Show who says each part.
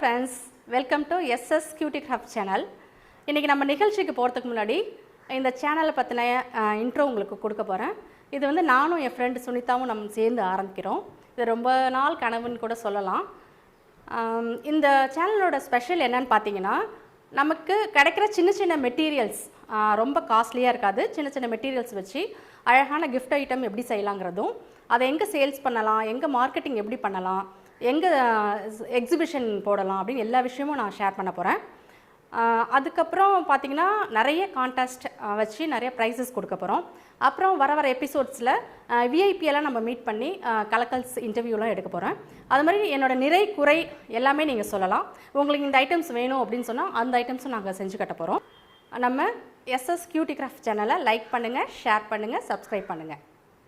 Speaker 1: Friends, welcome to SS Cutie Craft channel. இன்றைக்கி நம்ம நிகழ்ச்சிக்கு போகிறதுக்கு முன்னாடி இந்த சேனலை பற்றின இன்ட்ரோ உங்களுக்கு கொடுக்க போகிறேன். இது வந்து நானும் என் ஃப்ரெண்டு சுனிதாவும் நம்ம சேர்ந்து ஆரம்பிக்கிறோம். இது ரொம்ப நாள் கனவுன்னு கூட சொல்லலாம். இந்த சேனலோட ஸ்பெஷல் என்னன்னு பார்த்தீங்கன்னா, நமக்கு கிடைக்கிற சின்ன சின்ன மெட்டீரியல்ஸ் ரொம்ப காஸ்ட்லியாக இருக்காது. சின்ன சின்ன மெட்டீரியல்ஸ் வச்சு அழகான கிஃப்ட் ஐட்டம் எப்படி செய்யலாங்கிறதும், அதை எங்கே சேல்ஸ் பண்ணலாம், எங்கே மார்க்கெட்டிங் எப்படி பண்ணலாம், எங்கே எக்ஸிபிஷன் போடலாம் அப்படின்னு எல்லா விஷயமும் நான் ஷேர் பண்ண போகிறேன். அதுக்கப்புறம் பார்த்திங்கன்னா நிறைய கான்டெஸ்ட் வச்சு நிறைய ப்ரைஸஸ் கொடுக்க போகிறோம். அப்புறம் வர எபிசோட்ஸில் விஐபியெல்லாம் நம்ம மீட் பண்ணி கலக்கல்ஸ் இன்டர்வியூலாம் எடுக்க போகிறேன். அது மாதிரி என்னோடய நிறை குறை எல்லாமே நீங்கள் சொல்லலாம். உங்களுக்கு இந்த ஐட்டம்ஸ் வேணும் அப்படின்னு சொன்னால் அந்த ஐட்டம்ஸும் நாங்கள் செஞ்சு கட்ட போகிறோம். நம்ம SS Cutie Craft சேனலை லைக் பண்ணுங்கள், ஷேர் பண்ணுங்கள், சப்ஸ்கிரைப் பண்ணுங்கள்.